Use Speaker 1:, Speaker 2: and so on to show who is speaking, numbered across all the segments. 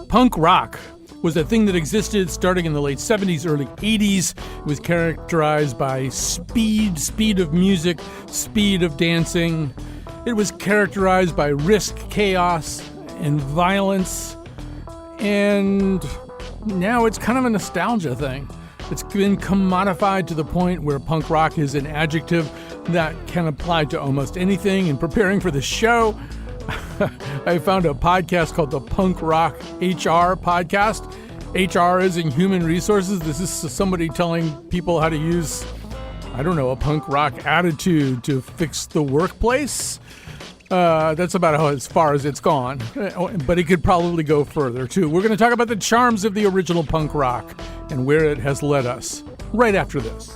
Speaker 1: Punk rock was a thing that existed starting in the late 70s, early 80s. It was characterized by speed of music, speed of dancing. It was characterized by risk, chaos, and violence. And now it's kind of a nostalgia thing. It's been commodified to the point where punk rock is an adjective that can apply to almost anything. In preparing for the show, I found a podcast called the Punk Rock HR podcast. HR is in human resources. This is somebody telling people how to use, a punk rock attitude to fix the workplace. That's about as far as it's gone. But it could probably go further, too. We're going to talk about the charms of the original punk rock and where it has led us right after this.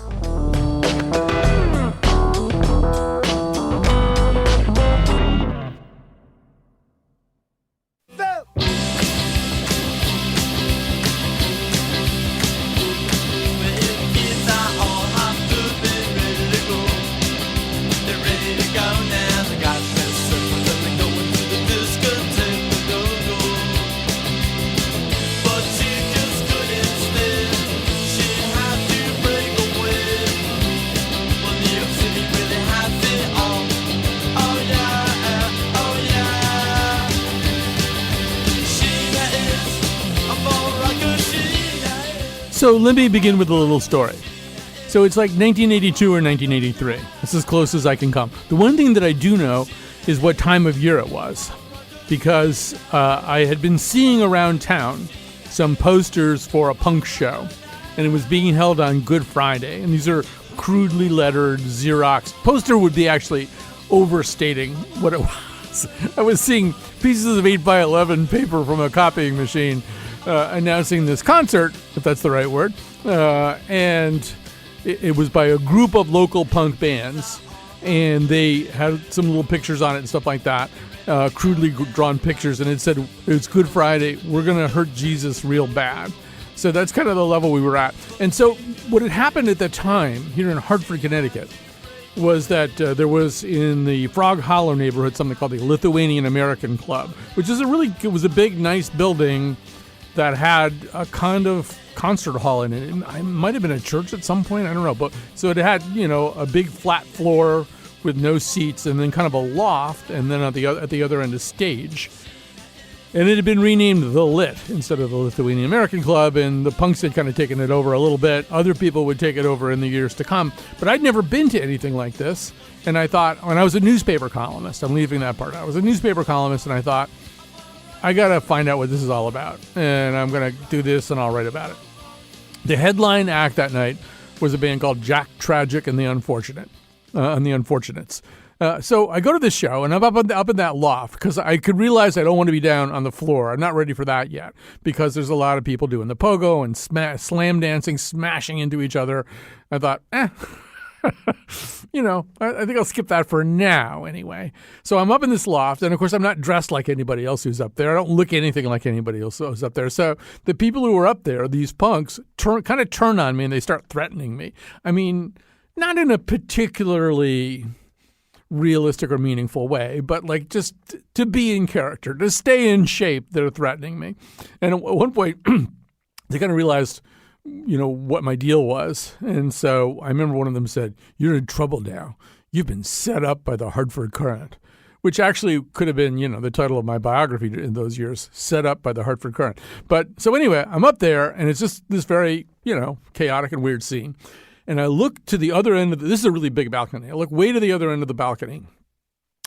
Speaker 1: So let me begin with a little story. So it's like 1982 or 1983. It's as close as I can come. The one thing that I do know is what time of year it was, because I had been seeing around town some posters for a punk show, and it was being held on Good Friday. And these are crudely lettered Xerox. Poster would be actually overstating what it was. I was seeing pieces of 8x11 paper from a copying machine announcing this concert, if that's the right word, and it was by a group of local punk bands, and they had some little pictures on it and stuff like that, crudely drawn pictures, and it said, "It's Good Friday, we're going to hurt Jesus real bad." So that's kind of the level we were at. And so what had happened at the time here in Hartford, Connecticut, was that there was in the Frog Hollow neighborhood something called the Lithuanian American Club, which is it was a big, nice building that had a kind of concert hall in it. It might have been a church at some point, I don't know. But so it had, a big flat floor with no seats, and then kind of a loft, and then at the other end a stage. And it had been renamed The Lit instead of the Lithuanian American Club, and the punks had kind of taken it over a little bit. Other people would take it over in the years to come. But I'd never been to anything like this, and I thought, when I was a newspaper columnist, I'm leaving that part out. I was a newspaper columnist, and I thought, I got to find out what this is all about, and I'm going to do this, and I'll write about it. The headline act that night was a band called Jack Tragic and the Unfortunates. So I go to this show, and I'm up in that loft, because I could realize I don't want to be down on the floor. I'm not ready for that yet, because there's a lot of people doing the pogo and slam dancing, smashing into each other. I thought, I think I'll skip that for now anyway. So I'm up in this loft, and of course I'm not dressed like anybody else who's up there. I don't look anything like anybody else who's up there. So the people who are up there, these punks, kind of turn on me, and they start threatening me. I mean, not in a particularly realistic or meaningful way, but like just to be in character, to stay in shape, they're threatening me. And at one point, they kind of realized what my deal was. And so I remember one of them said, "You're in trouble now. You've been set up by the Hartford Courant," which actually could have been, the title of my biography in those years, Set Up by the Hartford Courant. But so anyway, I'm up there, and it's just this very, chaotic and weird scene. And I look to the other end this is a really big balcony. I look way to the other end of the balcony,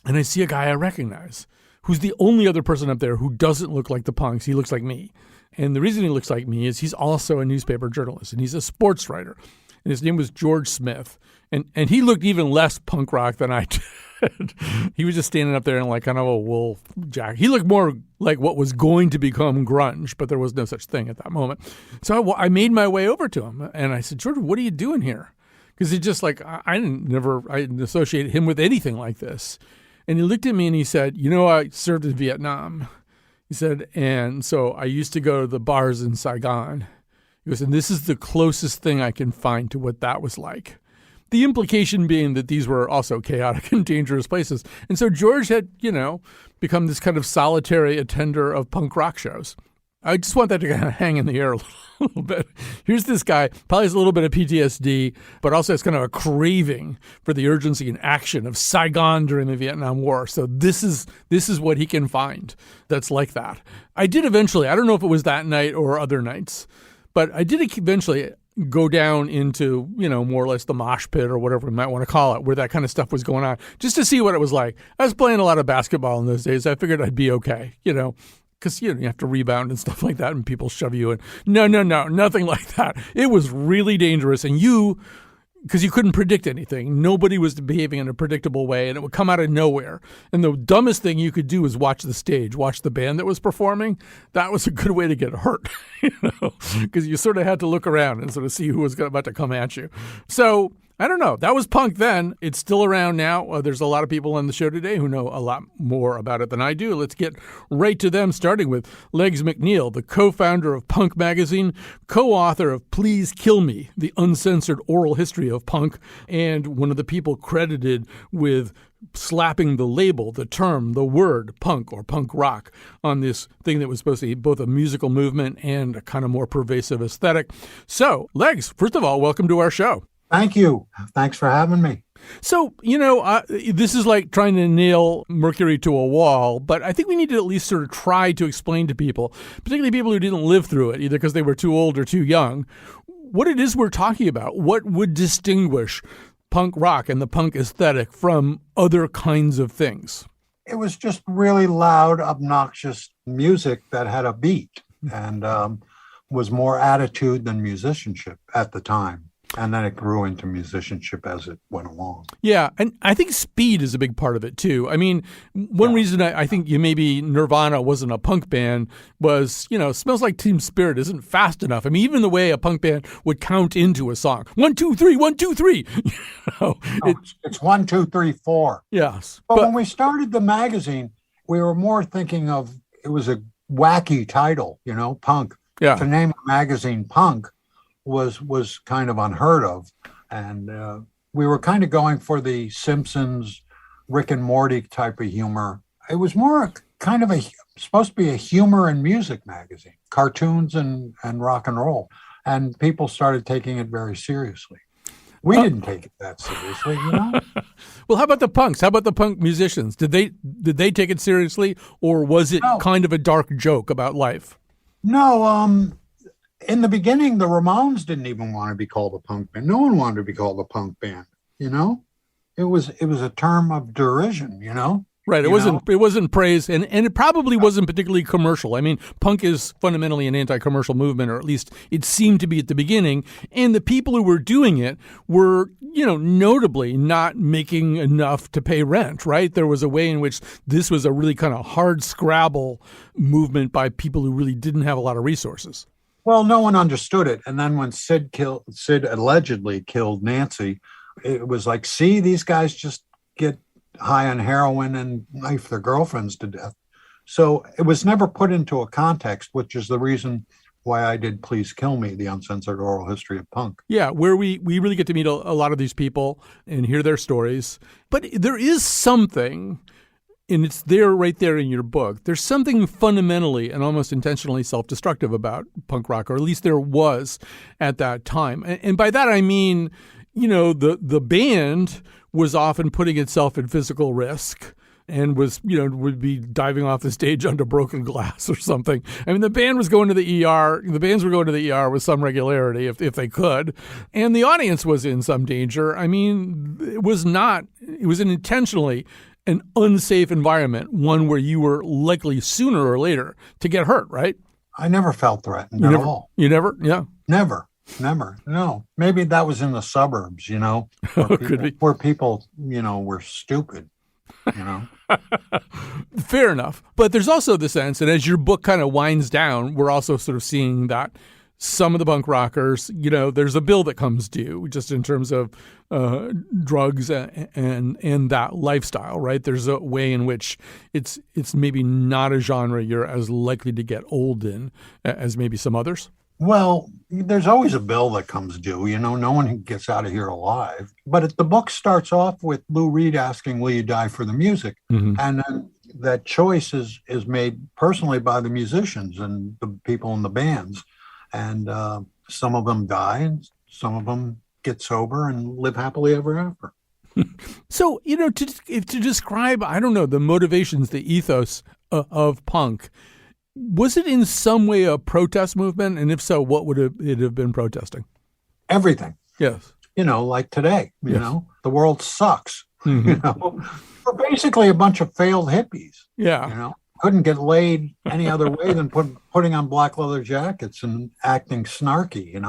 Speaker 1: and I see a guy I recognize, who's the only other person up there who doesn't look like the punks. He looks like me. And the reason he looks like me is he's also a newspaper journalist, and he's a sports writer. And his name was George Smith. And he looked even less punk rock than I did. He was just standing up there in like kind of a wool jacket. He looked more like what was going to become grunge, but there was no such thing at that moment. So I made my way over to him, and I said, "George, what are you doing here?" Because he just like, I didn't associate him with anything like this. And he looked at me and he said, "I served in Vietnam." He said, "And so I used to go to the bars in Saigon." He goes, "And this is the closest thing I can find to what that was like." The implication being that these were also chaotic and dangerous places. And so George had, become this kind of solitary attender of punk rock shows. I just want that to kind of hang in the air a little bit. Here's this guy, probably has a little bit of PTSD, but also has kind of a craving for the urgency and action of Saigon during the Vietnam War. So this is what he can find that's like that. I did eventually, I don't know if it was that night or other nights, but I did eventually go down into, more or less the mosh pit or whatever we might want to call it, where that kind of stuff was going on, just to see what it was like. I was playing a lot of basketball in those days. I figured I'd be okay, because you have to rebound and stuff like that, and people shove you in. No, nothing like that. It was really dangerous, and because you couldn't predict anything. Nobody was behaving in a predictable way, and it would come out of nowhere. And the dumbest thing you could do was watch the stage, watch the band that was performing. That was a good way to get hurt, because you sort of had to look around and sort of see who was about to come at you. So I don't know. That was punk then. It's still around now. There's a lot of people on the show today who know a lot more about it than I do. Let's get right to them, starting with Legs McNicol, the co-founder of Punk Magazine, co-author of Please Kill Me, the uncensored oral history of punk, and one of the people credited with slapping the label, the term, the word punk or punk rock on this thing that was supposed to be both a musical movement and a kind of more pervasive aesthetic. So, Legs, first of all, welcome to our show.
Speaker 2: Thank you. Thanks for having me.
Speaker 1: So, this is like trying to nail Mercury to a wall, but I think we need to at least sort of try to explain to people, particularly people who didn't live through it, either because they were too old or too young, what it is we're talking about. What would distinguish punk rock and the punk aesthetic from other kinds of things?
Speaker 2: It was just really loud, obnoxious music that had a beat and was more attitude than musicianship at the time. And then it grew into musicianship as it went along.
Speaker 1: Yeah, and I think speed is a big part of it, too. I mean, one reason I think maybe Nirvana wasn't a punk band was, Smells Like Teen Spirit isn't fast enough. I mean, even the way a punk band would count into a song. 1, 2, 3, 1, 2, 3.
Speaker 2: It's 1, 2, 3, 4.
Speaker 1: Yes.
Speaker 2: But when we started the magazine, we were more thinking of, it was a wacky title, punk.
Speaker 1: Yeah.
Speaker 2: To name a magazine Punk was kind of unheard of. And we were kind of going for the Simpsons, Rick and Morty type of humor. It was more kind of supposed to be a humor and music magazine, cartoons and rock and roll. And people started taking it very seriously. We didn't take it that seriously,
Speaker 1: Well, how about the punks? How about the punk musicians? Did they take it seriously, or was it kind of a dark joke about life?
Speaker 2: No, in the beginning, the Ramones didn't even want to be called a punk band. No one wanted to be called a punk band, It was a term of derision,
Speaker 1: Right. It wasn't praise, and it probably wasn't particularly commercial. I mean, punk is fundamentally an anti-commercial movement, or at least it seemed to be at the beginning. And the people who were doing it were, notably not making enough to pay rent, right? There was a way in which this was a really kind of hard scrabble movement by people who really didn't have a lot of resources.
Speaker 2: Well, no one understood it. And then when Sid allegedly killed Nancy, it was like, see, these guys just get high on heroin and knife their girlfriends to death. So it was never put into a context, which is the reason why I did Please Kill Me, the uncensored oral history of punk.
Speaker 1: Yeah, where we really get to meet a lot of these people and hear their stories. But there is something, and it's right there in your book, there's something fundamentally and almost intentionally self-destructive about punk rock, or at least there was at that time. And by that I mean, the band was often putting itself at physical risk and would be diving off the stage onto broken glass or something. I mean, the band was going to the ER. The bands were going to the ER with some regularity if they could. And the audience was in some danger. I mean, it was intentionally an unsafe environment, one where you were likely sooner or later to get hurt, right?
Speaker 2: I never felt threatened at all.
Speaker 1: You never? Yeah.
Speaker 2: Never. No. Maybe that was in the suburbs, where people, were stupid,
Speaker 1: Fair enough. But there's also the sense, and as your book kind of winds down, we're also sort of seeing that some of the punk rockers, there's a bill that comes due just in terms of drugs and that lifestyle, right? There's a way in which it's maybe not a genre you're as likely to get old in as maybe some others.
Speaker 2: Well, there's always a bill that comes due. No one gets out of here alive. But the book starts off with Lou Reed asking, "Will you die for the music?"
Speaker 1: Hmm.
Speaker 2: And then that choice is made personally by the musicians and the people in the bands. And some of them die, and some of them get sober and live happily ever after.
Speaker 1: So, to describe, I don't know, the motivations, the ethos of punk, was it in some way a protest movement? And if so, what would it have been protesting?
Speaker 2: Everything,
Speaker 1: Yes.
Speaker 2: like today,
Speaker 1: Yes.
Speaker 2: the world sucks.
Speaker 1: Hmm.
Speaker 2: We're basically a bunch of failed hippies.
Speaker 1: Yeah.
Speaker 2: Couldn't get laid any other way than putting on black leather jackets and acting snarky.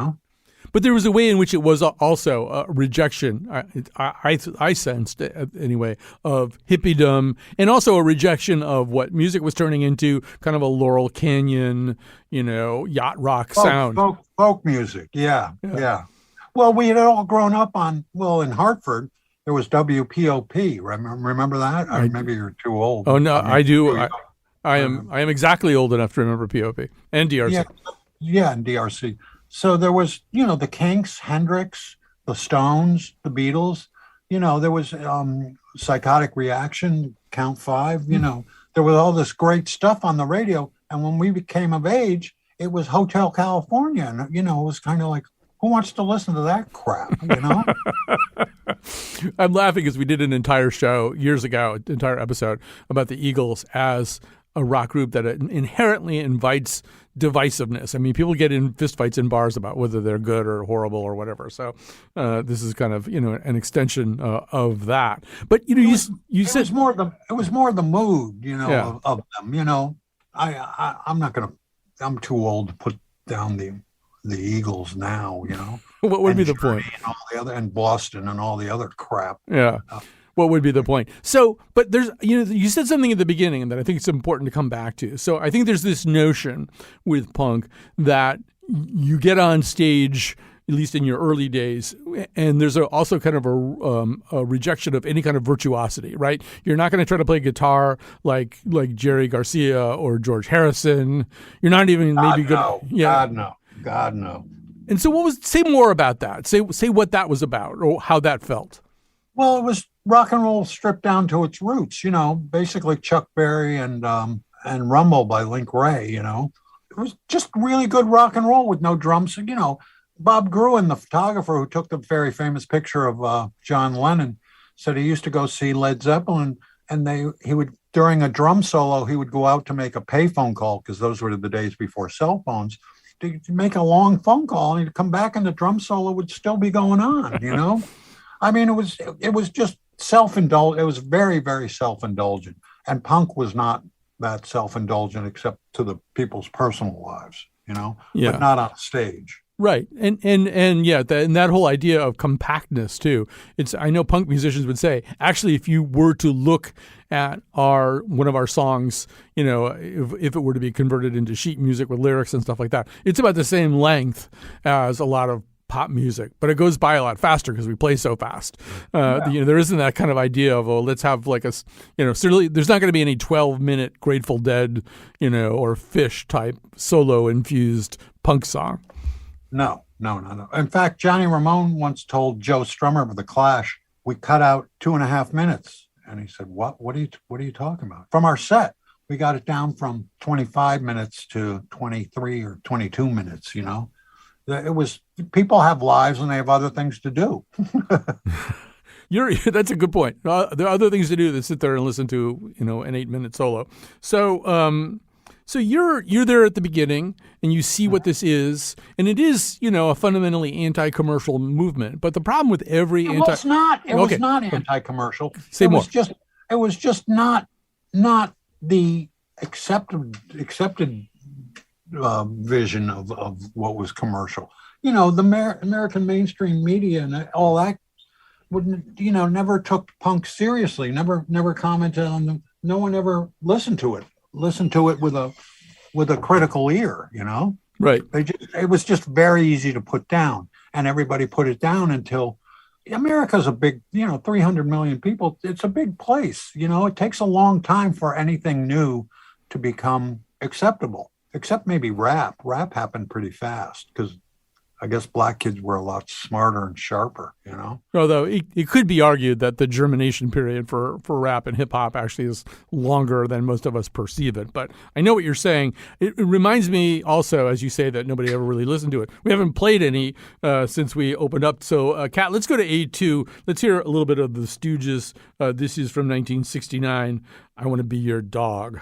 Speaker 1: But there was a way in which it was also a rejection, I sensed anyway, of hippiedom, and also a rejection of what music was turning into, kind of a Laurel Canyon, yacht rock sound.
Speaker 2: Folk music. Yeah,
Speaker 1: Yeah.
Speaker 2: yeah. Well, we had all grown up in Hartford, there was WPOP. Remember that? Or maybe you're too old.
Speaker 1: Oh no,
Speaker 2: I mean,
Speaker 1: I do.
Speaker 2: really
Speaker 1: I
Speaker 2: young.
Speaker 1: am exactly old enough to remember POP and DRC.
Speaker 2: Yeah, yeah, in DRC. So there was, the Kinks, Hendrix, the Stones, the Beatles. There was Psychotic Reaction, Count Five. There was all this great stuff on the radio. And when we became of age, it was Hotel California. And, it was kind of like, who wants to listen to that crap?
Speaker 1: I'm laughing because we did an entire show years ago, entire episode about the Eagles as a rock group that inherently invites divisiveness. I mean, people get in fistfights in bars about whether they're good or horrible or whatever. So this is kind of an extension of that. But you said
Speaker 2: it was more the mood,
Speaker 1: yeah.
Speaker 2: of them. I'm not gonna. I'm too old to put down the Eagles now.
Speaker 1: What would
Speaker 2: And
Speaker 1: be the
Speaker 2: Journey
Speaker 1: point?
Speaker 2: and all the other, and Boston and all the other crap.
Speaker 1: Yeah. What would be the point? So, but there's, you said something at the beginning that I think it's important to come back to. So I think there's this notion with punk that you get on stage, at least in your early days, and there's also kind of a rejection of any kind of virtuosity, right? You're not going to try to play guitar like Jerry Garcia or George Harrison. You're not even maybe good.
Speaker 2: No,
Speaker 1: Yeah.
Speaker 2: God no.
Speaker 1: And so say more about that. Say what that was about or how that felt.
Speaker 2: Well, it was rock and roll stripped down to its roots. Basically Chuck Berry and Rumble by Link Ray. It was just really good rock and roll with no drums. Bob Gruen, the photographer who took the very famous picture of John Lennon, said he used to go see Led Zeppelin, and he would, during a drum solo, he would go out to make a payphone call, because those were the days before cell phones, to make a long phone call, and he'd come back and the drum solo would still be going on. I mean, it was just self-indulgent. It was very, very self-indulgent, and punk was not that self-indulgent except to the people's personal lives,
Speaker 1: Yeah.
Speaker 2: but not on stage.
Speaker 1: Right. And yeah, and that whole idea of compactness too. I know punk musicians would say, actually, if you were to look at one of our songs, if it were to be converted into sheet music with lyrics and stuff like that, it's about the same length as a lot of pop music, but it goes by a lot faster because we play so fast. There isn't that kind of idea of, let's have like certainly there's not going to be any 12-minute Grateful Dead, or Fish type solo infused punk song.
Speaker 2: No. In fact, Johnny Ramone once told Joe Strummer of the Clash, "We cut out 2.5 minutes," and he said, "What? What are you talking about?" From our set, we got it down from 25 minutes to 23 or 22 minutes. It was, people have lives and they have other things to do.
Speaker 1: That's a good point. There are other things to do than sit there and listen to, an 8-minute solo. So, so you're there at the beginning and you see what this is, and it is, a fundamentally anti-commercial movement. But the problem with every
Speaker 2: It was not anti-commercial.
Speaker 1: Say
Speaker 2: it
Speaker 1: more.
Speaker 2: Was just not the accepted vision of what was commercial. The American mainstream media and all that wouldn't, never took punk seriously, never commented on them. No one ever listened to it with a critical ear,
Speaker 1: Right.
Speaker 2: It was just very easy to put down, and everybody put it down until America's a big, 300 million people. It's a big place. It takes a long time for anything new to become acceptable. except maybe rap. Rap happened pretty fast because I guess black kids were a lot smarter and sharper, you know?
Speaker 1: Although it could be argued that the germination period for rap and hip hop actually is longer than most of us perceive it. But I know what you're saying. It reminds me also, as you say, that nobody ever really listened to it. We haven't played any since we opened up. So, Kat, let's go to A2. Let's hear a little bit of the Stooges. This is from 1969. I Want to Be Your Dog.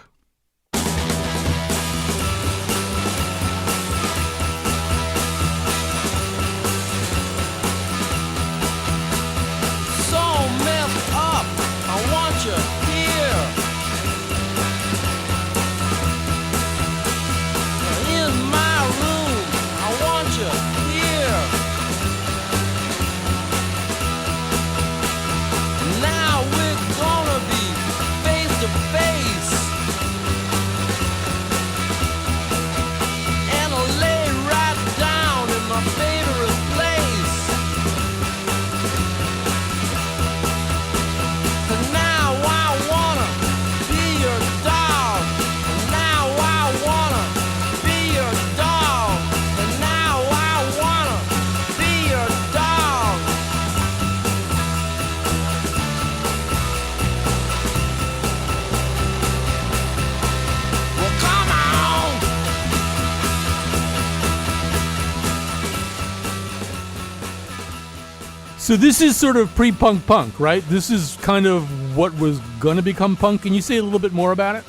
Speaker 1: So this is sort of pre-punk punk, right? This is kind of what was going to become punk. Can you say a little bit more about it?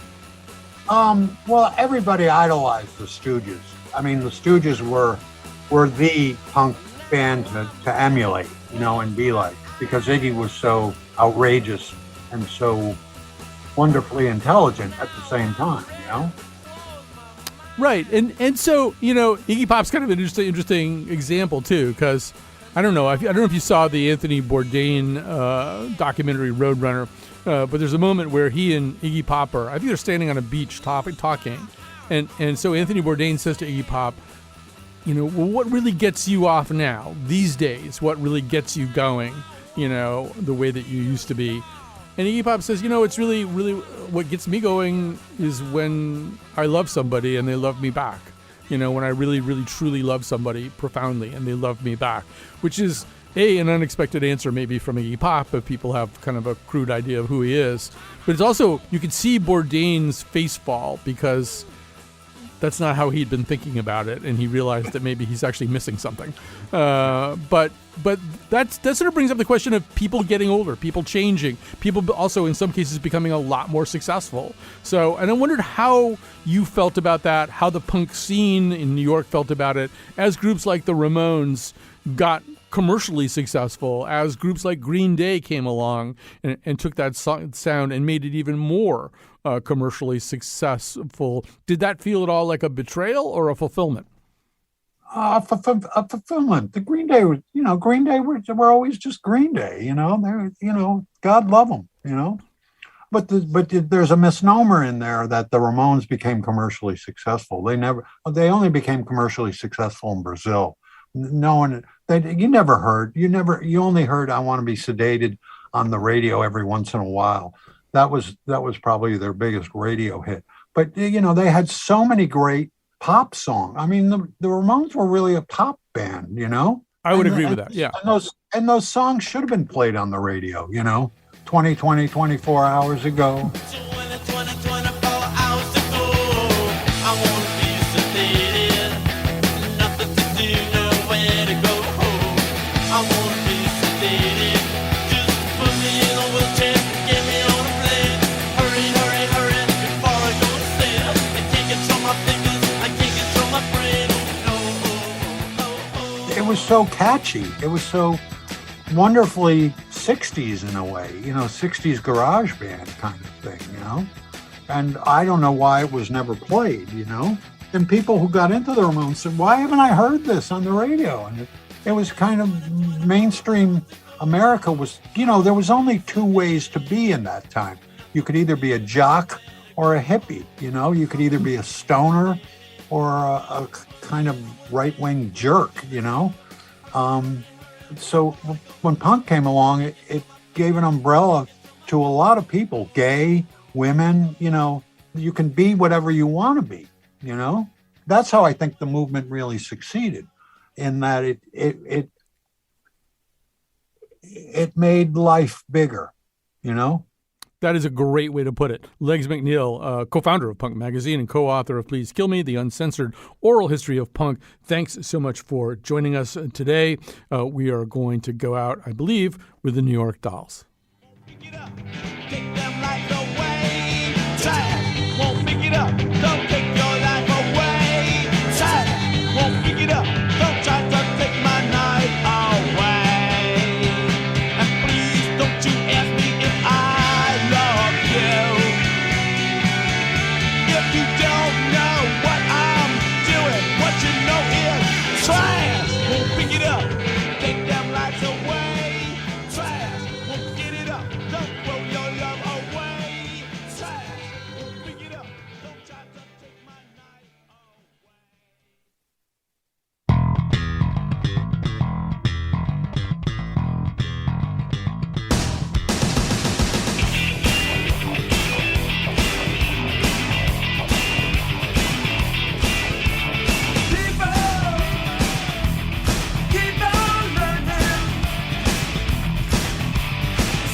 Speaker 2: Well, everybody idolized the Stooges. I mean, the Stooges were the punk band to emulate, you know, and be like, because Iggy was so outrageous and so wonderfully intelligent at the same time, you know?
Speaker 1: Right. And so, you know, Iggy Pop's kind of an interesting example, too, because I don't know if you saw the Anthony Bourdain documentary Roadrunner, but there's a moment where he and Iggy Pop are, I think they're standing on a beach talking. And so Anthony Bourdain says to Iggy Pop, you know, well, what really gets you off now, these days? What really gets you going, you know, the way that you used to be? And Iggy Pop says, you know, it's really, really what gets me going is when I love somebody and they love me back. You know, when I really, really, truly love somebody profoundly and they love me back, which is, an unexpected answer maybe from Iggy Pop if people have kind of a crude idea of who he is. But it's also, you could see Bourdain's face fall because that's not how he'd been thinking about it, and he realized that maybe he's actually missing something. But that sort of brings up the question of people getting older, people changing, people also in some cases becoming a lot more successful. So, and I wondered how you felt about that, how the punk scene in New York felt about it, as groups like the Ramones got commercially successful, as groups like Green Day came along and took that sound and made it even more commercially successful. Did that feel at all like a betrayal or a fulfillment?
Speaker 2: A fulfillment. The Green Day was, you know, Green Day were always just Green Day, you know. They're, you know, God love them, you know. But there's a misnomer in there that the Ramones became commercially successful. They only became commercially successful in Brazil. You only heard "I Want to Be Sedated" on the radio every once in a while. That was probably their biggest radio hit. But, you know, they had so many great pop songs. I mean, the Ramones were really a pop band, you know?
Speaker 1: I would agree with that, yeah.
Speaker 2: And those songs should have been played on the radio, you know? 24 hours ago. It was so catchy. It was so wonderfully 60s in a way, you know, 60s garage band kind of thing, you know? And I don't know why it was never played, you know? And people who got into the Ramones said, why haven't I heard this on the radio? And it was kind of mainstream America was, you know, there was only two ways to be in that time. You could either be a jock or a hippie, you know? You could either be a stoner or a kind of right-wing jerk, you know? So when punk came along, it gave an umbrella to a lot of people, gay, women, you know, you can be whatever you want to be. you know? That's how I think the movement really succeeded, in that it made life bigger, you know?
Speaker 1: That is a great way to put it. Legs McNicol, co-founder of Punk Magazine and co-author of Please Kill Me, the uncensored oral history of punk. Thanks so much for joining us today. We are going to go out, I believe, with the New York Dolls.
Speaker 3: Pick it up, take them life away. Time won't pick it up, don't take your life away. Time won't pick it up, don't try to take my night away. And please don't you ask me if I love you. If you don't know what I'm doing, what you know is trash won't pick it up, take them lives away. Trash won't get it up, don't throw your love away. Trash won't pick it up, don't try to take my night away. Keep on learning.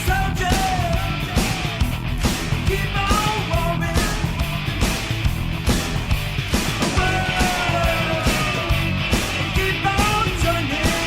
Speaker 3: Soldier, keep on warming. Keep on turning.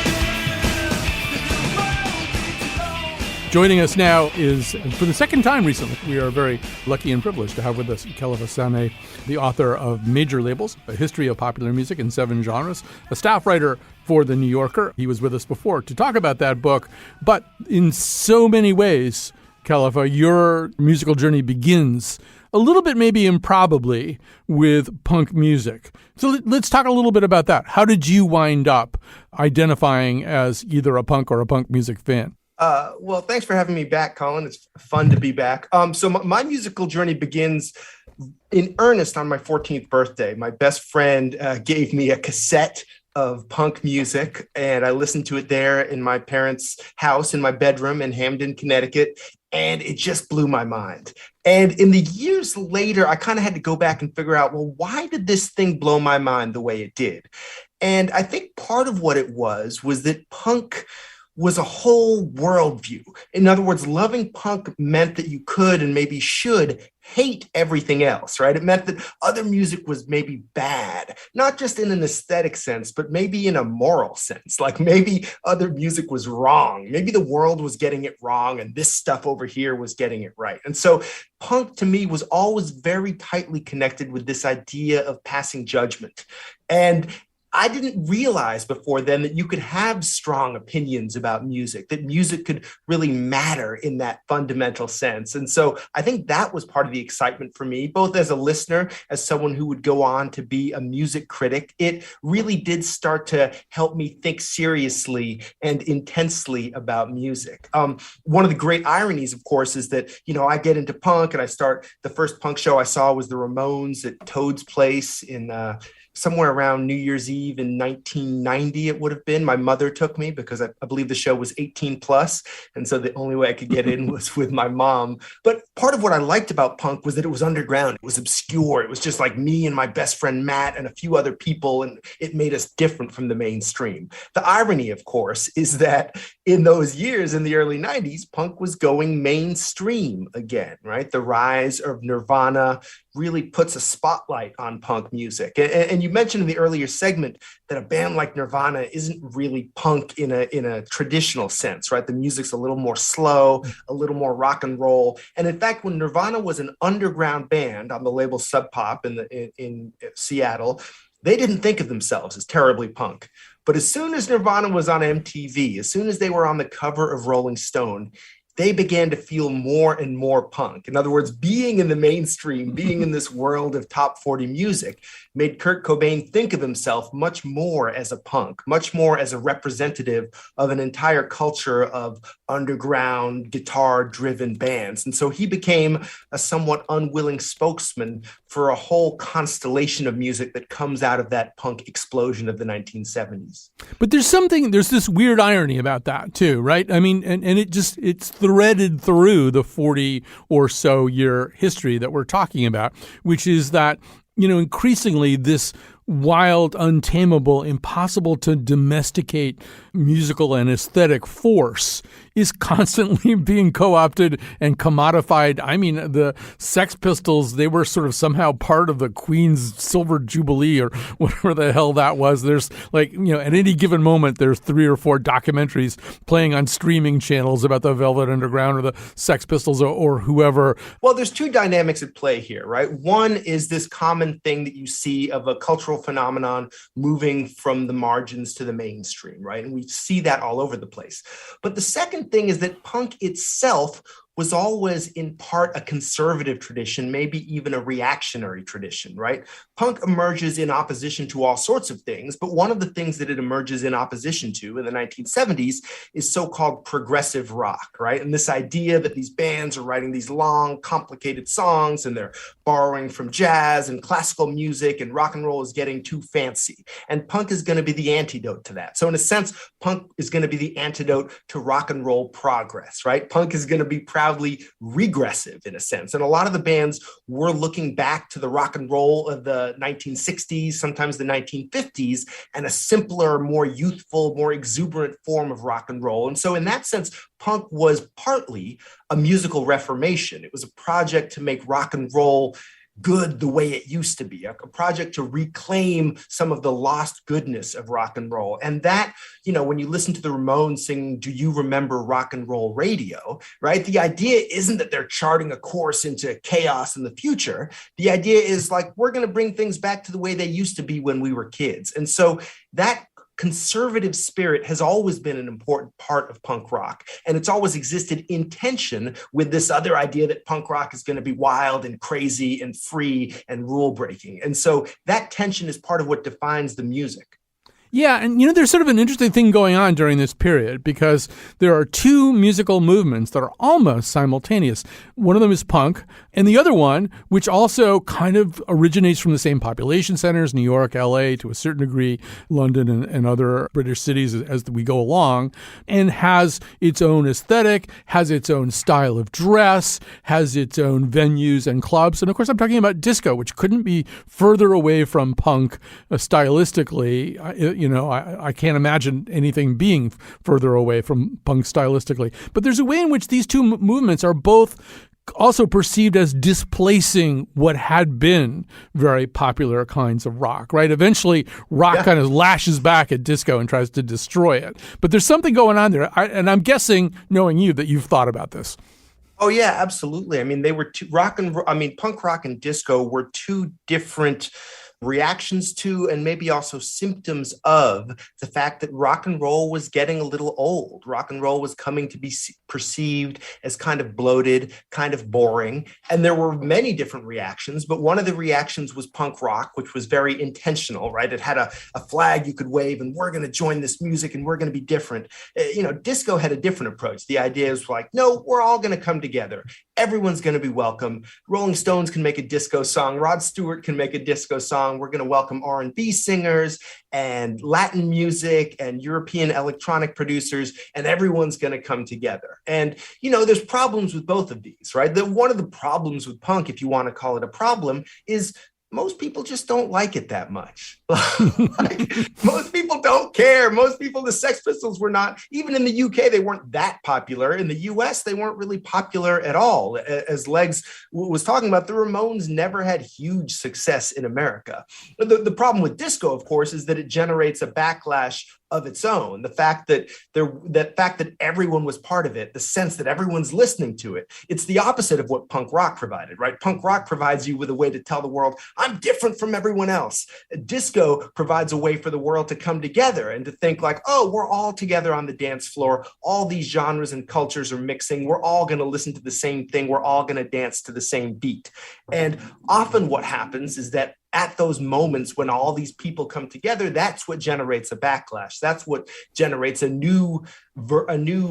Speaker 3: The world needs love.
Speaker 1: Joining us now is, for the second time recently, we are very lucky and privileged to have with us Kelefa Sanneh, the author of Major Labels, A History of Popular Music in 7 Genres, a staff writer for The New Yorker. He was with us before to talk about that book. But in so many ways, Kelefa, your musical journey begins a little bit, maybe improbably, with punk music. So let's talk a little bit about that. How did you wind up identifying as either a punk or a punk music fan?
Speaker 4: Well, thanks for having me back, Colin. It's fun to be back. So my musical journey begins in earnest on my 14th birthday. My best friend gave me a cassette of punk music, and I listened to it there in my parents' house in my bedroom in Hamden, Connecticut, and it just blew my mind. And in the years later, I kind of had to go back and figure out, well, why did this thing blow my mind the way it did? And I think part of what it was that punk was a whole worldview. In other words, loving punk meant that you could and maybe should hate everything else, right? It meant that other music was maybe bad, not just in an aesthetic sense, but maybe in a moral sense. Like maybe other music was wrong. Maybe the world was getting it wrong and this stuff over here was getting it right. And so punk to me was always very tightly connected with this idea of passing judgment. And I didn't realize before then that you could have strong opinions about music, that music could really matter in that fundamental sense. And so I think that was part of the excitement for me, both as a listener, as someone who would go on to be a music critic. It really did start to help me think seriously and intensely about music. One of the great ironies, of course, is that, I get into punk and the first punk show I saw was the Ramones at Toad's Place in somewhere around New Year's Eve in 1990, it would have been. My mother took me because I believe the show was 18 plus. And so the only way I could get in was with my mom. But part of what I liked about punk was that it was underground. It was obscure. It was just like me and my best friend, Matt, and a few other people. And it made us different from the mainstream. The irony, of course, is that in those years, in the early 90s, punk was going mainstream again, right? The rise of Nirvana really puts a spotlight on punk music. And you mentioned in the earlier segment that a band like Nirvana isn't really punk in a traditional sense, right? The music's a little more slow, a little more rock and roll. And in fact, when Nirvana was an underground band on the label Sub Pop in Seattle, they didn't think of themselves as terribly punk. But as soon as Nirvana was on MTV, as soon as they were on the cover of Rolling Stone, they began to feel more and more punk. In other words, being in the mainstream, being in this world of top 40 music made Kurt Cobain think of himself much more as a punk, much more as a representative of an entire culture of underground guitar-driven bands. And so he became a somewhat unwilling spokesman for a whole constellation of music that comes out of that punk explosion of the 1970s.
Speaker 1: But there's this weird irony about that too, right? I mean, and it's threaded through the 40 or so year history that we're talking about, which is that increasingly this wild, untamable, impossible to domesticate musical and aesthetic force is constantly being co-opted and commodified. I mean, the Sex Pistols, they were sort of somehow part of the Queen's Silver Jubilee or whatever the hell that was. There's at any given moment, there's 3 or 4 documentaries playing on streaming channels about the Velvet Underground or the Sex Pistols or whoever.
Speaker 4: Well, there's 2 dynamics at play here, right? One is this common thing that you see of a cultural phenomenon moving from the margins to the mainstream, right? And we see that all over the place. But the second thing is that punk itself was always in part a conservative tradition, maybe even a reactionary tradition, right? Punk emerges in opposition to all sorts of things, but one of the things that it emerges in opposition to in the 1970s is so-called progressive rock, right? And this idea that these bands are writing these long, complicated songs and they're borrowing from jazz and classical music, and rock and roll is getting too fancy. And punk is going to be the antidote to that. So in a sense, punk is going to be the antidote to rock and roll progress, right? Punk is going to be proudly regressive in a sense. And a lot of the bands were looking back to the rock and roll of the 1960s, sometimes the 1950s, and a simpler, more youthful, more exuberant form of rock and roll. And so in that sense, punk was partly a musical reformation. It was a project to make rock and roll good the way it used to be, a project to reclaim some of the lost goodness of rock and roll. And that, when you listen to the Ramones sing, "Do You Remember Rock and Roll Radio?" right? The idea isn't that they're charting a course into chaos in the future. The idea is we're going to bring things back to the way they used to be when we were kids. And so that conservative spirit has always been an important part of punk rock. And it's always existed in tension with this other idea that punk rock is going to be wild and crazy and free and rule breaking. And so that tension is part of what defines the music.
Speaker 1: Yeah, and there's sort of an interesting thing going on during this period because there are 2 musical movements that are almost simultaneous. One of them is punk, and the other one, which also kind of originates from the same population centers, New York, LA, to a certain degree, London and other British cities as we go along, and has its own aesthetic, has its own style of dress, has its own venues and clubs. And of course, I'm talking about disco, which couldn't be further away from punk stylistically. I can't imagine anything being further away from punk stylistically. But there's a way in which these 2 movements are both also perceived as displacing what had been very popular kinds of rock, right? Eventually, rock kind of lashes back at disco and tries to destroy it. But there's something going on there. And I'm guessing, knowing you, that you've thought about this.
Speaker 4: Oh, yeah, absolutely. I mean, they were punk rock and disco were 2 different reactions to and maybe also symptoms of the fact that rock and roll was getting a little old. Rock and roll was coming to be perceived as kind of bloated, kind of boring. And there were many different reactions, but one of the reactions was punk rock, which was very intentional, right? It had a flag you could wave and we're going to join this music and we're going to be different. Disco had a different approach. The idea is no, we're all going to come together. Everyone's going to be welcome. Rolling Stones can make a disco song. Rod Stewart can make a disco song. We're going to welcome R&B singers and Latin music and European electronic producers, and everyone's going to come together. And, there's problems with both of these, right? One of the problems with punk, if you want to call it a problem, is most people just don't like it that much. Most people don't care. Most people, the Sex Pistols were not, even in the UK, they weren't that popular. In the US, they weren't really popular at all. As Legs was talking about, the Ramones never had huge success in America. The problem with disco, of course, is that it generates a backlash of its own. The fact that everyone was part of it, the sense that everyone's listening to it, it's the opposite of what punk rock provided, right? Punk rock provides you with a way to tell the world, I'm different from everyone else. Disco provides a way for the world to come together and to think we're all together on the dance floor. All these genres and cultures are mixing. We're all going to listen to the same thing. We're all going to dance to the same beat. And often what happens is that at those moments when all these people come together, that's what generates a backlash. That's what generates a new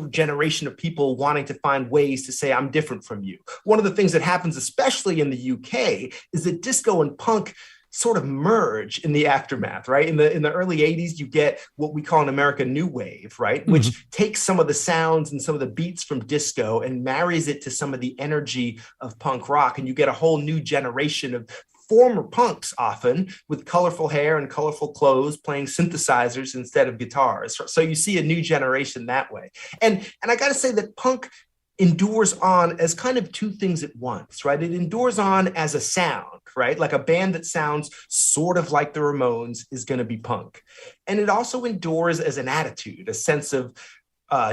Speaker 4: generation of people wanting to find ways to say, I'm different from you. One of the things that happens, especially in the UK, is that disco and punk sort of merge in the aftermath, right? In the early 80s, you get what we call in America new wave, right? Which takes some of the sounds and some of the beats from disco and marries it to some of the energy of punk rock. And you get a whole new generation of former punks often with colorful hair and colorful clothes playing synthesizers instead of guitars. So you see a new generation that way. And I got to say that punk endures on as kind of two things at once, right? It endures on as a sound, right? Like a band that sounds sort of like the Ramones is going to be punk. And it also endures as an attitude, a sense of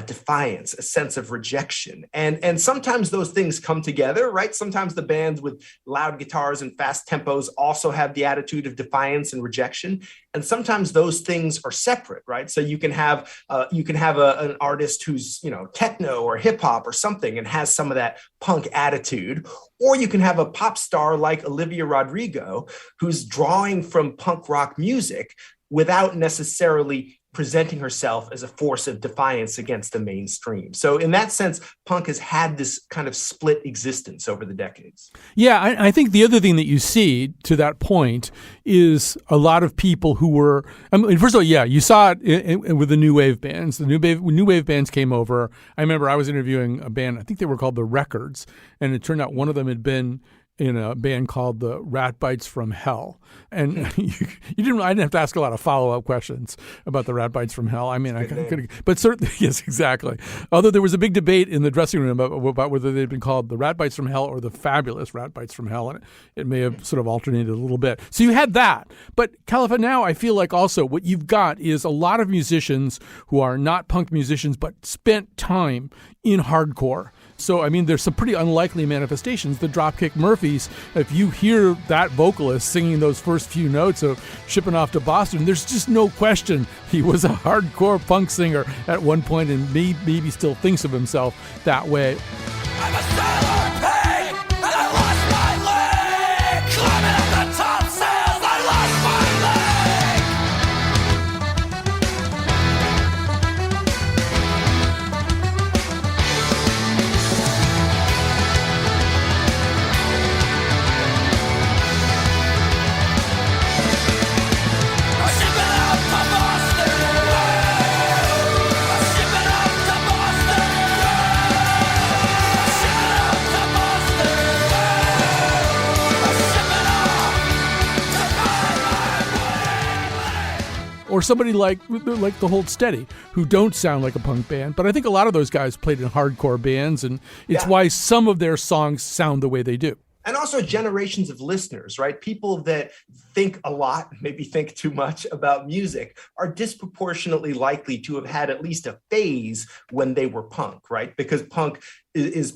Speaker 4: defiance, a sense of rejection. And sometimes those things come together, right? Sometimes the bands with loud guitars and fast tempos also have the attitude of defiance and rejection. And sometimes those things are separate, right? So you can have an artist who's, techno or hip hop or something and has some of that punk attitude, or you can have a pop star like Olivia Rodrigo who's drawing from punk rock music without necessarily presenting herself as a force of defiance against the mainstream. So in that sense, punk has had this kind of split existence over the decades.
Speaker 1: Yeah, I think the other thing that you see to that point is a lot of people who were, first of all, yeah, you saw it with the new wave bands. The new wave bands came over. I remember I was interviewing a band, I think they were called The Records, and it turned out one of them had been in a band called the Rat Bites from Hell. And I didn't have to ask a lot of follow-up questions about the Rat Bites from Hell. I mean, I could, but certainly, yes, exactly. Although there was a big debate in the dressing room about whether they'd been called the Rat Bites from Hell or the Fabulous Rat Bites from Hell. And it may have sort of alternated a little bit. So you had that. But Califa, now I feel like also what you've got is a lot of musicians who are not punk musicians, but spent time in hardcore. So, I mean, there's some pretty unlikely manifestations. The Dropkick Murphys, if you hear that vocalist singing those first few notes of Shipping Off to Boston, there's just no question he was a hardcore punk singer at one point and maybe still thinks of himself that way.
Speaker 3: I'm a sailor in pain, and I lost my leg. Climbing up the top sails, I lost my leg. I'm shipping out to Boston. I'm shipping out to Boston. I'm shipping out to Boston. I'm shipping out to find my way.
Speaker 1: Or somebody like the Hold Steady, who don't sound like a punk band. But I think a lot of those guys played in hardcore bands, and it's why some of their songs sound the way they do.
Speaker 4: And also generations of listeners, right? People that think a lot, maybe think too much about music, are disproportionately likely to have had at least a phase when they were punk, right? Because punk is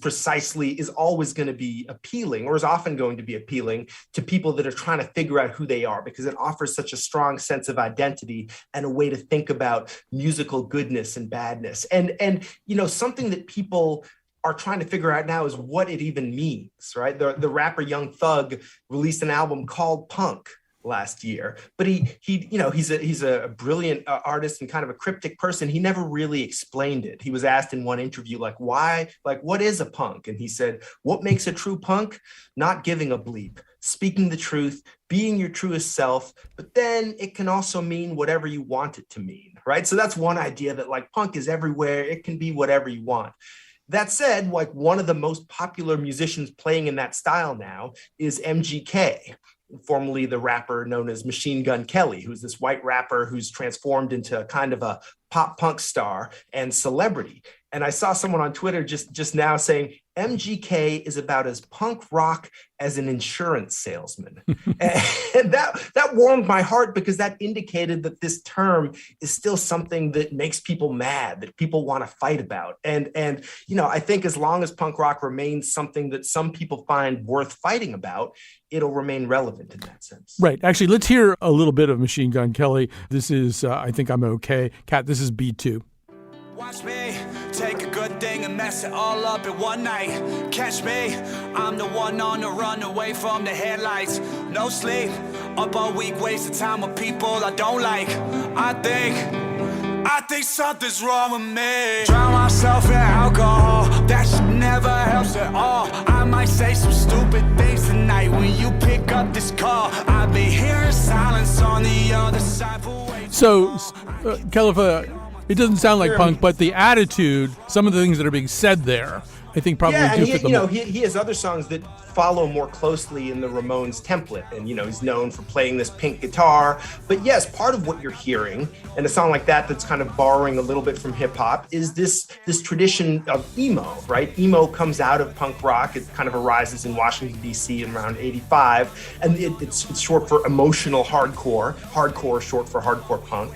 Speaker 4: always going to be appealing, or is often going to be appealing to people that are trying to figure out who they are, because it offers such a strong sense of identity and a way to think about musical goodness and badness. And something that people are trying to figure out now is what it even means, right? The rapper Young Thug released an album called Punk last year, but he's a brilliant artist and kind of a cryptic person. He never really explained it. He was asked in one interview, what is a punk? And he said, what makes a true punk? Not giving a bleep, speaking the truth, being your truest self, but then it can also mean whatever you want it to mean, right? So that's one idea, that like punk is everywhere. It can be whatever you want. That said, like one of the most popular musicians playing in that style now is MGK, formerly the rapper known as Machine Gun Kelly, who's this white rapper who's transformed into kind of a pop punk star and celebrity. And I saw someone on Twitter just now saying MGK is about as punk rock as an insurance salesman. And that warmed my heart, because that indicated that this term is still something that makes people mad, that people want to fight about. And I think as long as punk rock remains something that some people find worth fighting about, it'll remain relevant in that sense.
Speaker 1: Right. Actually, let's hear a little bit of Machine Gun Kelly. This is I Think I'm Okay. Kat, this is B2.
Speaker 3: Watch me take a good thing and mess it all up in one night. Catch me, I'm the one on the run away from the headlights. No sleep, up all week, wasting time with people I don't like. I think something's wrong with me. Drown myself in alcohol, that shit never helps at all. I might say some stupid things tonight when you pick up this call. I've been hearing silence on the other side for way too
Speaker 1: So,
Speaker 3: long.
Speaker 1: Califa, it doesn't sound like punk, but the attitude, some of the things that are being said there, I think probably
Speaker 4: yeah,
Speaker 1: do
Speaker 4: and
Speaker 1: fit the mold.
Speaker 4: he has other songs that follow more closely in the Ramones template, and he's known for playing this pink guitar. But yes, part of what you're hearing in a song like that's kind of borrowing a little bit from hip hop is this tradition of emo, right? Emo comes out of punk rock. It kind of arises in Washington D.C. in around '85, and it's short for emotional hardcore. Hardcore is short for hardcore punk.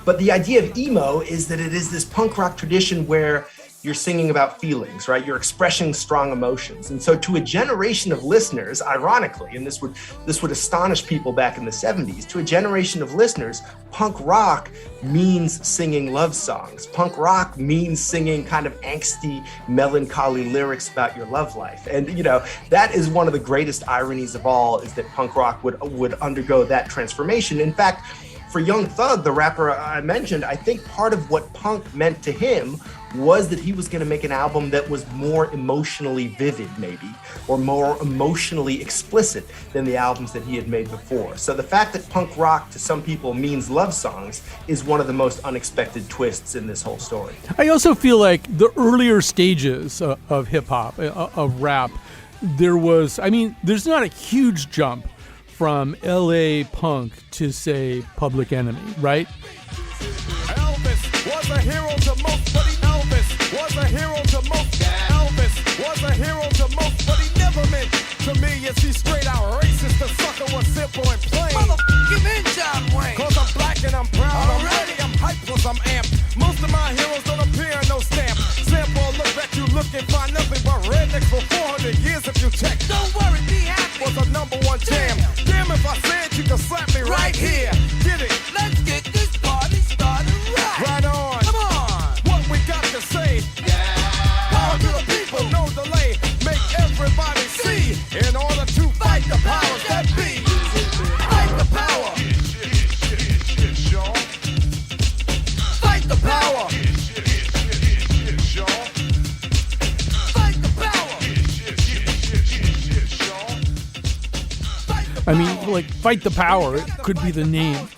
Speaker 4: But the idea of emo is that it is this punk rock tradition where you're singing about feelings, right? You're expressing strong emotions. And so to a generation of listeners, ironically, and this would astonish people back in the 70s, to a generation of listeners, punk rock means singing love songs. Punk rock means singing kind of angsty, melancholy lyrics about your love life. And, that is one of the greatest ironies of all, is that punk rock would undergo that transformation. In fact, for Young Thug, the rapper I mentioned, I think part of what punk meant to him was that he was going to make an album that was more emotionally vivid, maybe, or more emotionally explicit than the albums that he had made before. So the fact that punk rock to some people means love songs is one of the most unexpected twists in this whole story.
Speaker 1: I also feel like the earlier stages of hip hop, of rap, there's not a huge jump from LA punk to, say, Public Enemy, right?
Speaker 3: Elvis was a hero to most, but Elvis was a hero to most. Elvis was a hero to most, but he never meant to me. Is he straight out racist? The sucker was simple and plain. Motherfucking in John Wayne. Cause I'm black and I'm proud. I'm ready, I'm hyped plus I'm amped. Most of my heroes don't appear in no stamp. Sample look back, you look and find nothing but rednecks for 400 years if you check. Don't worry, be happy. Was a number one jam. Damn if I said you could slap me right here. Get it? Let's get this party started right. Right on. Come on. What we got to say. Yeah. Power to the people, no delay. Make everybody see. In order to fight the powers that be. Fight the power. Fight the power.
Speaker 1: I mean, like, Fight the Power could be the name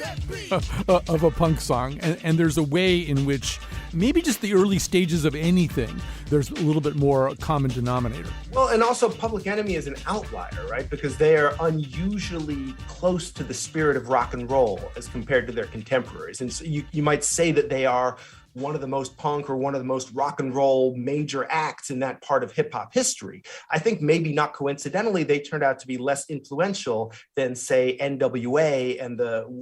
Speaker 1: of a punk song. And there's a way in which maybe just the early stages of anything, there's a little bit more common denominator.
Speaker 4: Well, and also Public Enemy is an outlier, right? Because they are unusually close to the spirit of rock and roll as compared to their contemporaries. And so you might say that they are one of the most punk or one of the most rock and roll major acts in that part of hip hop history. I think maybe not coincidentally, they turned out to be less influential than, say, NWA and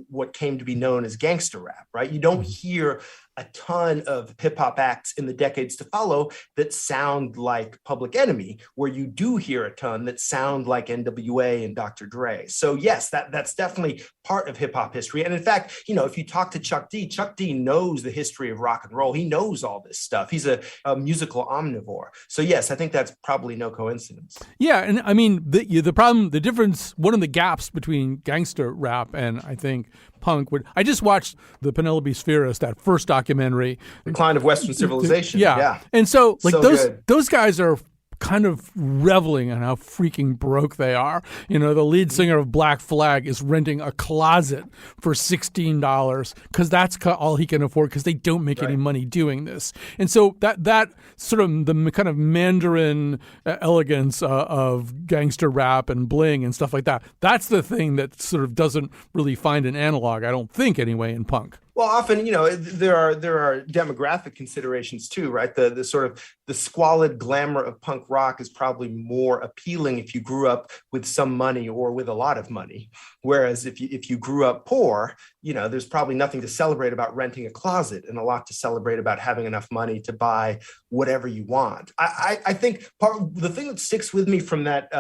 Speaker 4: what came to be known as gangster rap, right? You don't hear a ton of hip hop acts in the decades to follow that sound like Public Enemy, where you do hear a ton that sound like NWA and Dr. Dre. So yes, that's definitely part of hip hop history. And in fact, if you talk to Chuck D knows the history of rock and roll. He knows all this stuff. He's a musical omnivore. So yes, I think that's probably no coincidence.
Speaker 1: Yeah, and I mean, the problem, the difference, one of the gaps between gangster rap and I think punk I just watched the Penelope Spheris, that first documentary,
Speaker 4: Decline of Western Civilization.
Speaker 1: Yeah. And so like
Speaker 4: so
Speaker 1: those guys are kind of reveling in how freaking broke they are. The lead singer of Black Flag is renting a closet for $16 because that's all he can afford because they don't make any money doing this. And so that sort of the kind of Mandarin elegance of gangster rap and bling and stuff like that, that's the thing that sort of doesn't really find an analog, I don't think anyway, in punk.
Speaker 4: Well, often, there are demographic considerations too, right? The sort of the squalid glamour of punk rock is probably more appealing if you grew up with some money or with a lot of money. Whereas if you grew up poor, there's probably nothing to celebrate about renting a closet and a lot to celebrate about having enough money to buy whatever you want. I think the thing that sticks with me from that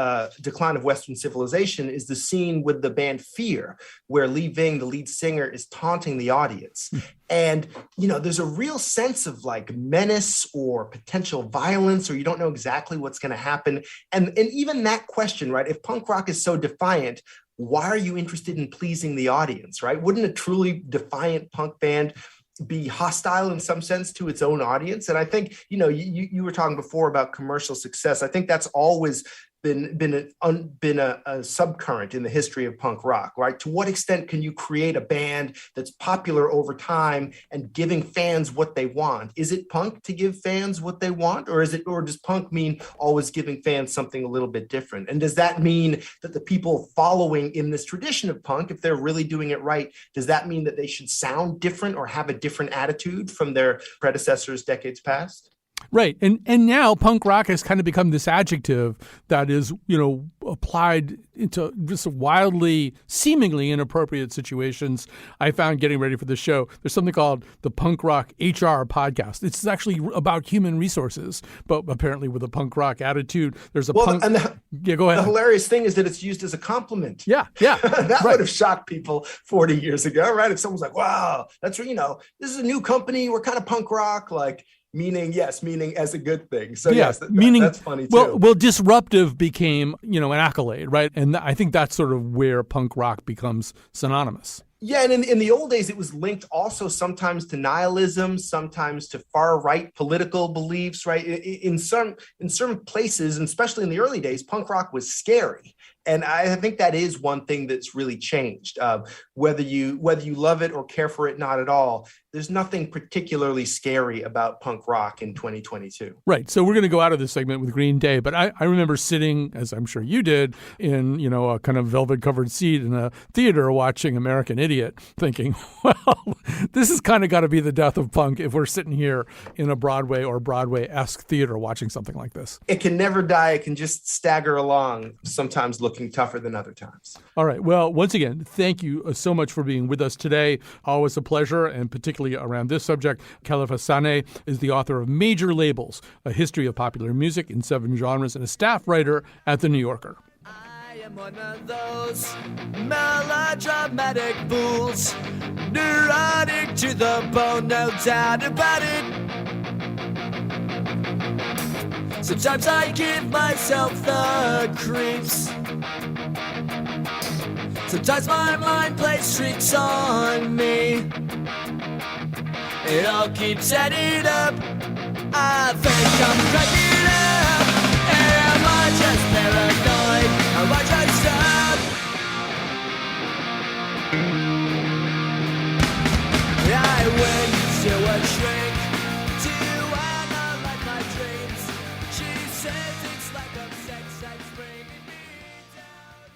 Speaker 4: Decline of Western Civilization is the scene with the band Fear, where Lee Ving, the lead singer, is taunting the audience. And, there's a real sense of like menace or potential violence, or you don't know exactly what's going to happen. And even that question, right? If punk rock is so defiant, why are you interested in pleasing the audience, right? Wouldn't a truly defiant punk band be hostile in some sense to its own audience? And I think, you were talking before about commercial success. I think that's always been a subcurrent in the history of punk rock, right? To what extent can you create a band that's popular over time and giving fans what they want? Is it punk to give fans what they want, or does punk mean always giving fans something a little bit different? And does that mean that the people following in this tradition of punk, if they're really doing it right, does that mean that they should sound different or have a different attitude from their predecessors decades past?
Speaker 1: Right. And now punk rock has kind of become this adjective that is, applied into just wildly, seemingly inappropriate situations. I found getting ready for the show, there's something called the Punk Rock HR podcast. It's actually about human resources, but apparently with a punk rock attitude. There's a
Speaker 4: go ahead.
Speaker 1: The
Speaker 4: hilarious thing is that it's used as a compliment.
Speaker 1: Yeah.
Speaker 4: That
Speaker 1: right.
Speaker 4: would have shocked people 40 years ago, right? If someone's like, wow, that's, this is a new company. We're kind of punk rock, meaning as a good thing. So yes, that's funny too.
Speaker 1: Well, disruptive became, an accolade, right? And I think that's sort of where punk rock becomes synonymous.
Speaker 4: Yeah, and in the old days, it was linked also sometimes to nihilism, sometimes to far right political beliefs, right? In certain places, and especially in the early days, punk rock was scary. And I think that is one thing that's really changed. Whether you love it or care for it, not at all, there's nothing particularly scary about punk rock in 2022.
Speaker 1: Right. So we're going to go out of this segment with Green Day. But I remember sitting, as I'm sure you did, in, a kind of velvet-covered seat in a theater watching American Idiot, thinking, well, this has kind of got to be the death of punk if we're sitting here in a Broadway or Broadway-esque theater watching something like this.
Speaker 4: It can never die. It can just stagger along, sometimes looking tougher than other times.
Speaker 1: All right. Well, once again, thank you so much for being with us today. Always a pleasure, and particularly around this subject. Khalif Hassaneh is the author of Major Labels, A History of Popular Music in 7 Genres, and a staff writer at The New Yorker.
Speaker 3: I am one of those melodramatic fools, neurotic to the bone, no doubt about it. Sometimes I give myself the creeps. Sometimes my mind plays tricks on me. It all keeps adding up. I think I'm cracking up. Am I just paranoid? Am I just up? I went to a shrink to analyze my dreams. She says it's like a sex that's bringing me down.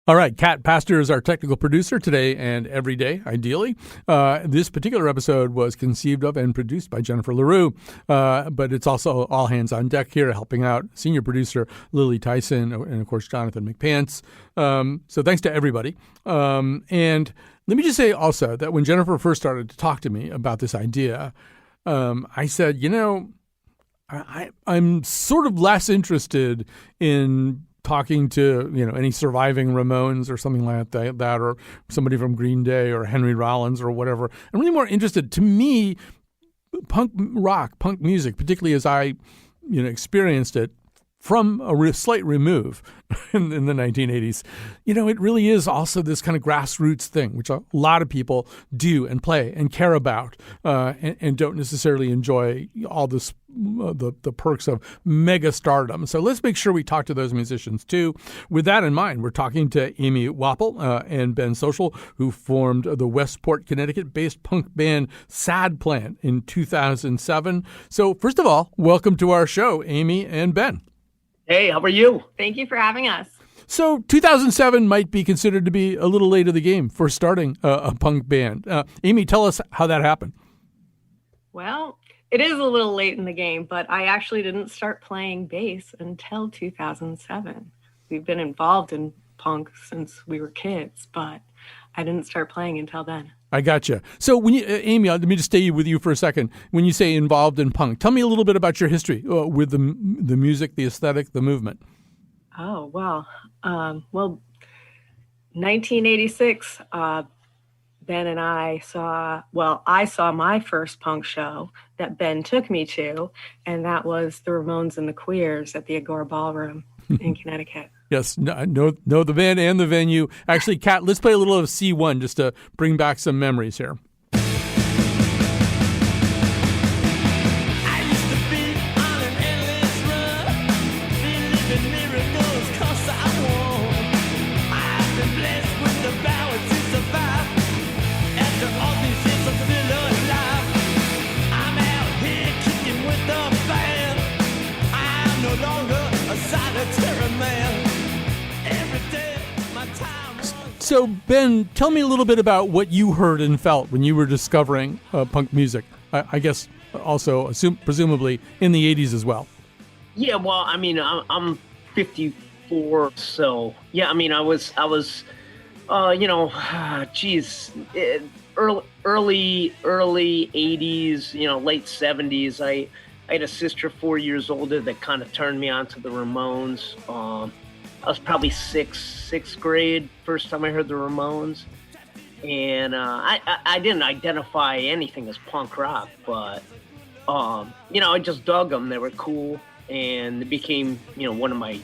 Speaker 1: All right, Kat Pastor is our technical producer today and every day, ideally. This particular episode was conceived of and produced by Jennifer LaRue, but it's also all hands on deck here helping out senior producer Lily Tyson and, of course, Jonathan McPants. So thanks to everybody. And let me just say also that when Jennifer first started to talk to me about this idea, I said, I'm sort of less interested in talking to, any surviving Ramones or something like that, or somebody from Green Day or Henry Rollins or whatever. I'm really more interested, to me, punk rock, punk music, particularly as I, experienced it from a slight remove in the 1980s. It really is also this kind of grassroots thing, which a lot of people do and play and care about, and don't necessarily enjoy all this the perks of mega stardom. So let's make sure we talk to those musicians too. With that in mind, we're talking to Amy Wapple and Ben Social, who formed the Westport, Connecticut-based punk band Sad Plant in 2007. So first of all, welcome to our show, Amy and Ben.
Speaker 5: Hey, how are you?
Speaker 6: Thank you for having us.
Speaker 1: So 2007 might be considered to be a little late of the game for starting a punk band. Amy, tell us how that happened.
Speaker 6: Well, it is a little late in the game, but I actually didn't start playing bass until 2007. We've been involved in punk since we were kids, but I didn't start playing until then.
Speaker 1: I gotcha. So when you, Amy, let me just stay with you for a second. When you say involved in punk, tell me a little bit about your history with the music, the aesthetic, the movement.
Speaker 6: Oh, well, 1986, Ben and I saw my first punk show that Ben took me to, and that was the Ramones and the Queers at the Agora Ballroom in Connecticut.
Speaker 1: Yes, know the band and the venue. Actually, Kat, let's play a little of C1 just to bring back some memories here.
Speaker 3: I used to be on an
Speaker 1: So, Ben, tell me a little bit about what you heard and felt when you were discovering punk music. I guess also, presumably, in the 80s as well.
Speaker 5: Yeah, well, I mean, I'm 54, so yeah, I mean, I was, geez, early 80s, late 70s. I had a sister 4 years older that kind of turned me on to the Ramones. I was probably sixth grade, first time I heard the Ramones. And I didn't identify anything as punk rock, but, I just dug them. They were cool, and it became, one of my,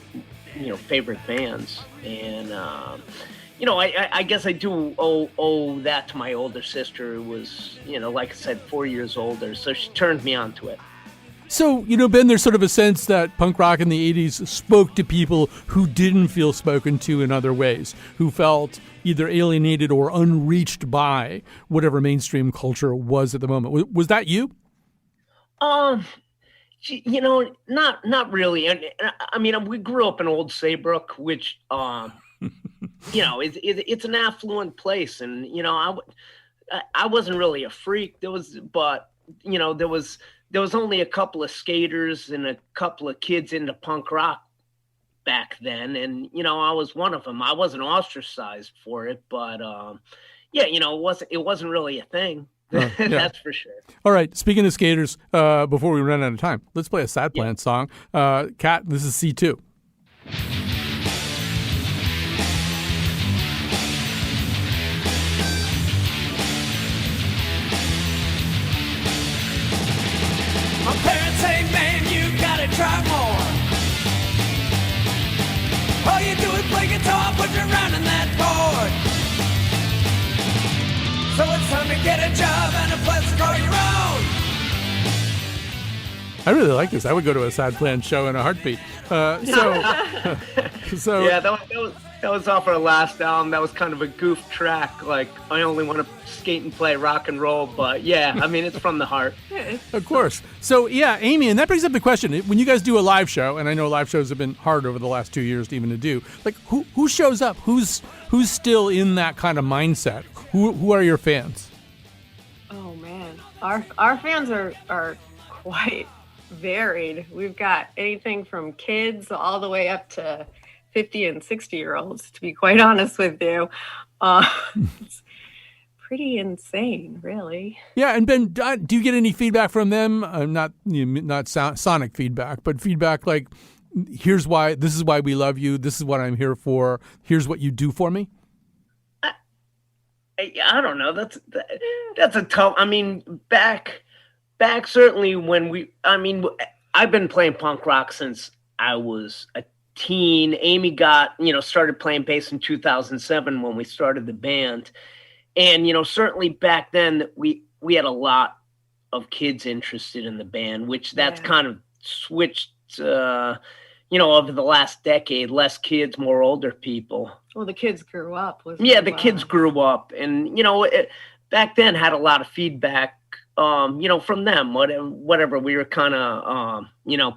Speaker 5: favorite bands. And, I guess I do owe that to my older sister, who was, like I said, 4 years older. So she turned me on to it.
Speaker 1: So, Ben, there's sort of a sense that punk rock in the 80s spoke to people who didn't feel spoken to in other ways, who felt either alienated or unreached by whatever mainstream culture was at the moment. Was that you?
Speaker 5: Not really. And I mean, we grew up in Old Saybrook, which, it's an affluent place. And, I wasn't really a freak. There was only a couple of skaters and a couple of kids into punk rock back then. And, I was one of them. I wasn't ostracized for it, but, it wasn't really a thing. Yeah. That's for sure.
Speaker 1: All right. Speaking of skaters, before we run out of time, let's play a Sad Plant song. Kat, this is C2.
Speaker 3: My parents say, man, you gotta try more. All you do is play guitar, put your round in that board. So it's time to get a job and a place to grow your own.
Speaker 1: I really like this. I would go to a Sad Plant show in a heartbeat. So
Speaker 5: yeah, that was off our last album. That was kind of a goof track. Like, I only want to skate and play rock and roll, but yeah, I mean, it's from the heart.
Speaker 1: Of course. So yeah, Amy, and that brings up the question: when you guys do a live show, and I know live shows have been hard over the last 2 years to even to do, like who shows up? Who's still in that kind of mindset? Who are your fans?
Speaker 6: Oh man, our fans are quite varied. We've got anything from kids all the way up to 50 and 60-year-olds, to be quite honest with you. It's pretty insane, really.
Speaker 1: Yeah, and Ben, do you get any feedback from them? Not sonic feedback, but feedback like, this is why we love you, this is what I'm here for, here's what you do for me?
Speaker 5: I don't know. That's a tough. I mean, back certainly when I've been playing punk rock since I was a teen. Amy started playing bass in 2007 when we started the band, and certainly back then we had a lot of kids interested in the band, which that's kind of switched. Over the last decade, less kids, more older people.
Speaker 6: Well, the kids grew up.
Speaker 5: Kids grew up, and back then had a lot of feedback. From them, whatever. We were kind of,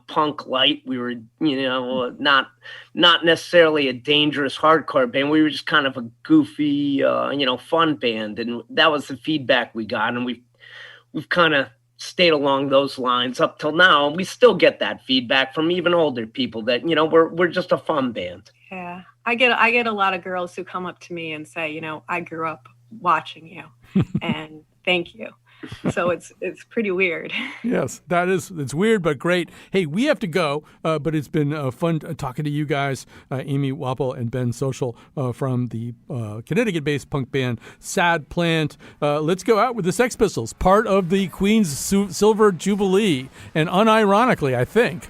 Speaker 5: punk light. We were, not necessarily a dangerous hardcore band. We were just kind of a goofy, fun band, and that was the feedback we got. And we've kind of stayed along those lines up till now. We still get that feedback from even older people that, we're just a fun band.
Speaker 6: Yeah. I get a lot of girls who come up to me and say, I grew up watching you and thank you. So it's pretty weird.
Speaker 1: Yes, it's weird, but great. Hey, we have to go, but it's been fun talking to you guys, Amy Wapple and Ben Social from the Connecticut-based punk band Sad Plant. Let's go out with the Sex Pistols, part of the Queen's Silver Jubilee, and unironically, I think,